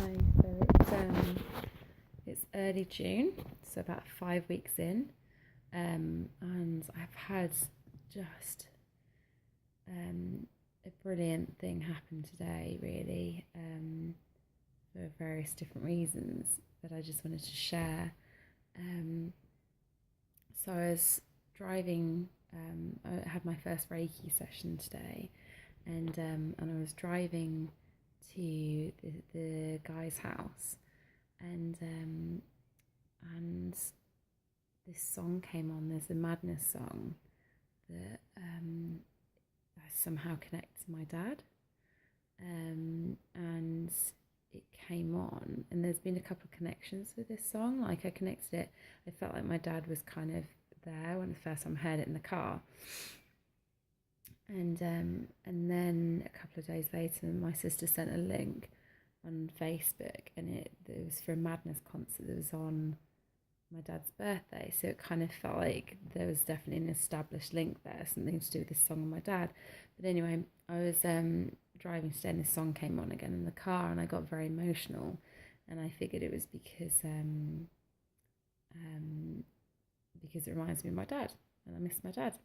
Hi. It's early June, so about 5 weeks in, and I've had just a brilliant thing happen today, really, for various different reasons that I just wanted to share. Um, so I was driving. I had my first Reiki session today, and I was driving to the guy's house, and and this song came on. There's a Madness song that I somehow connected to my dad, and it came on. And there's been a couple of connections with this song. Like I connected it. I felt like my dad was kind of there when the first time I heard it in the car. And then a couple of days later, my sister sent a link on Facebook, and it was for a Madness concert that was on my dad's birthday. So it kind of felt like there was definitely an established link there, something to do with this song and my dad. But anyway, I was driving today, and this song came on again in the car, and I got very emotional, and I figured it was because it reminds me of my dad, and I miss my dad.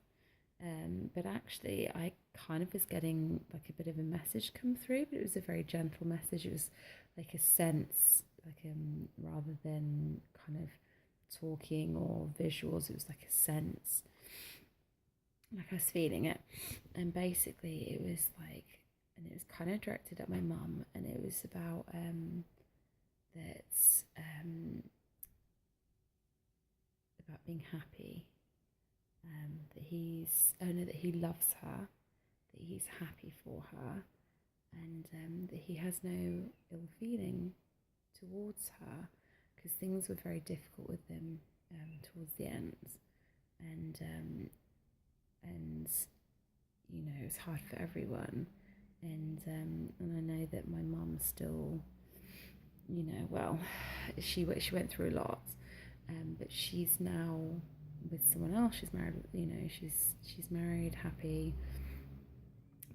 But actually, I kind of was getting like a bit of a message come through, but it was a very gentle message. It was like a sense, like rather than kind of talking or visuals, it was like a sense, like I was feeling it. And basically, it was like, and it was kind of directed at my mum, and it was about that about being happy. That he loves her, that he's happy for her, and that he has no ill feeling towards her, because things were very difficult with them towards the end, and you know, it's hard for everyone, and I know that my mum still, you know, well, she went through a lot, but she's now with someone else. She's married, you know, she's married, happy.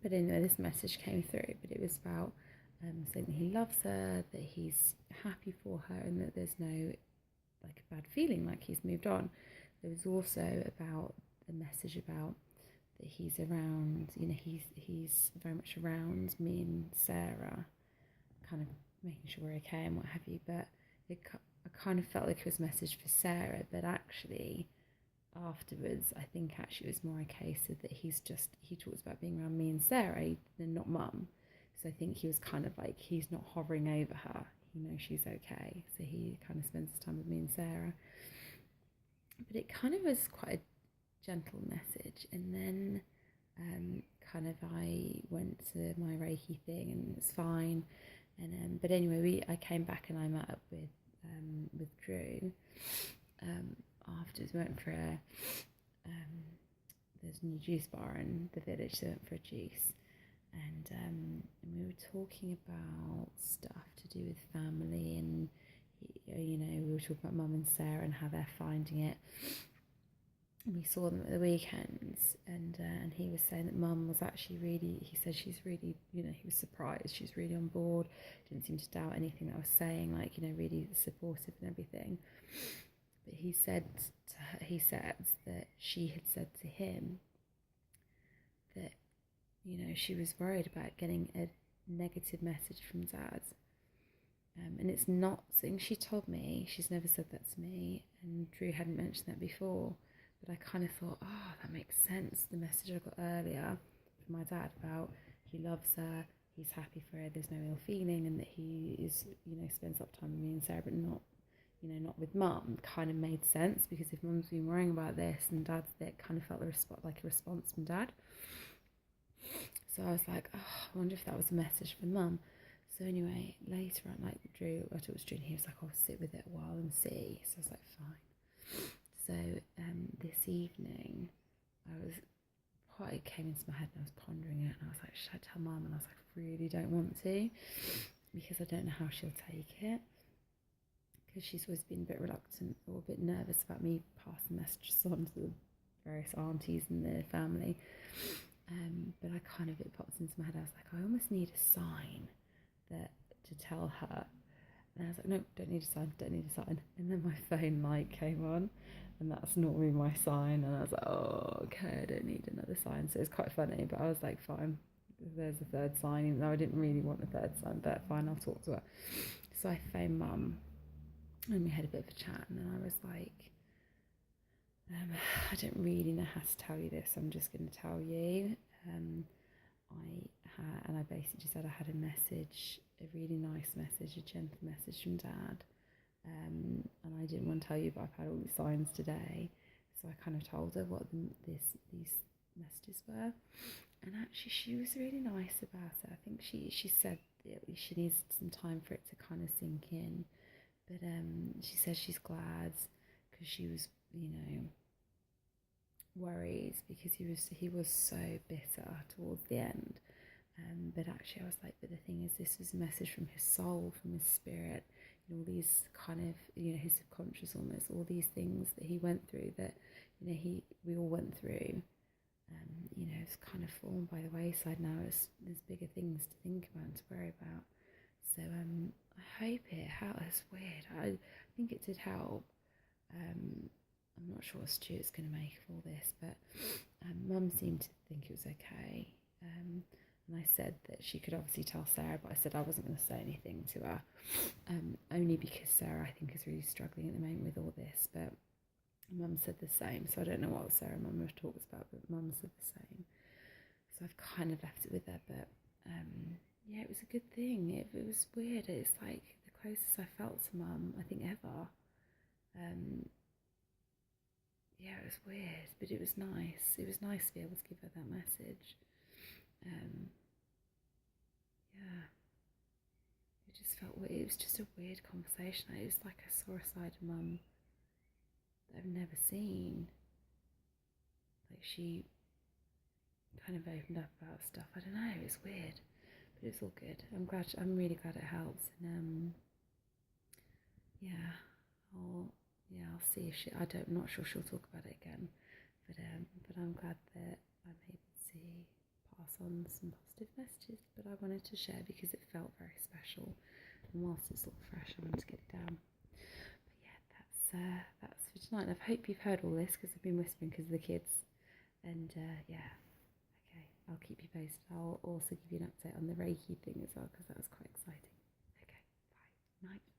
But anyway, this message came through, but it was about saying that he loves her, that he's happy for her, and that there's no like a bad feeling, like he's moved on. There was also about the message about that he's around, you know, he's very much around me and Sarah, kind of making sure we're okay and what have you. But I kind of felt like it was a message for Sarah, but actually afterwards, I think actually it was more a case of that he talks about being around me and Sarah and not mum. So I think he was kind of like, he's not hovering over her, he knows she's okay, so he kind of spends his time with me and Sarah. But it kind of was quite a gentle message. And then kind of I went to my Reiki thing, and it was fine. And but anyway, I came back and I met up with Drew afterwards. We went for there's a new juice bar in the village, so we went for a juice, and we were talking about stuff to do with family, and you know, we were talking about Mum and Sarah and how they're finding it. And we saw them at the weekends, and he was saying that Mum was actually really, he said she's really, you know, he was surprised, she's really on board, didn't seem to doubt anything that I was saying, like, you know, really supportive and everything. But he said that she had said to him that, you know, she was worried about getting a negative message from Dad. And it's not something she told me. She's never said that to me, and Drew hadn't mentioned that before. But I kind of thought, oh, that makes sense. The message I got earlier from my dad about he loves her, he's happy for her, there's no ill feeling, and that he is, you know, spends a lot of time with me and Sarah, but not, you know, not with Mum, kind of made sense, because if Mum's been worrying about this and Dad's there, it kind of felt like a response from Dad. So I was like, oh, I wonder if that was a message for Mum. So anyway, later on, like Drew, I thought it was Drew, and he was like, I'll sit with it a while and see. So I was like, fine. So this evening, it came into my head, and I was pondering it, and I was like, should I tell Mum? And I was like, I really don't want to, because I don't know how she'll take it, because she's always been a bit reluctant or a bit nervous about me passing messages on to the various aunties in the family. But it popped into my head. I was like, I almost need a sign to tell her And I was like, no, don't need a sign, don't need a sign. And then my phone light came on, and that's normally my sign. And I was like, oh, okay, I don't need another sign. So it's quite funny, but I was like, fine, there's a third sign, even though I didn't really want a third sign, but fine, I'll talk to her. So I phoned Mum, and we had a bit of a chat, and then I was like, I don't really know how to tell you this. I'm just going to tell you. I basically just said I had a message, a really nice message, a gentle message from Dad, and I didn't want to tell you, but I've had all these signs today. So I kind of told her what these messages were, and actually she was really nice about it. I think she said she needs some time for it to kind of sink in, but she says she's glad because she was, worried because he was so bitter towards the end. But actually, I was like, but the thing is, this was a message from his soul, from his spirit, all these kind of, his subconscious almost, all these things that he went through that, we all went through. It's kind of fallen by the wayside now. There's bigger things to think about and to worry about. So I hope it helped. It's weird. I think it did help. I'm not sure what Stuart's going to make of all this, but Mum seemed to think it was okay. And I said that she could obviously tell Sarah, but I said I wasn't going to say anything to her, only because Sarah, I think, is really struggling at the moment with all this. But Mum said the same, so I don't know what Sarah and Mum have talked about, but Mum said the same. So I've kind of left it with her, but yeah, it was a good thing. It was weird. It's like the closest I felt to Mum, I think, ever. Yeah, it was weird, but it was nice. It was nice to be able to give her that message. Yeah, it just felt weird. It was just a weird conversation. It was like I saw a side of Mum that I've never seen. Like she kind of opened up about stuff. I don't know. It was weird, but it was all good. I'm really glad it helps. And yeah, I'll see if I'm not sure she'll talk about it again. But I'm glad that I'm able to pass on some positive messages. But I wanted to share because it felt very special. And whilst it's all fresh, I wanted to get it down. But yeah, that's for tonight. And I hope you've heard all this because I've been whispering because of the kids. And yeah, okay, I'll keep you posted. I'll also give you an update on the Reiki thing as well because that was quite exciting. Okay, bye. Night.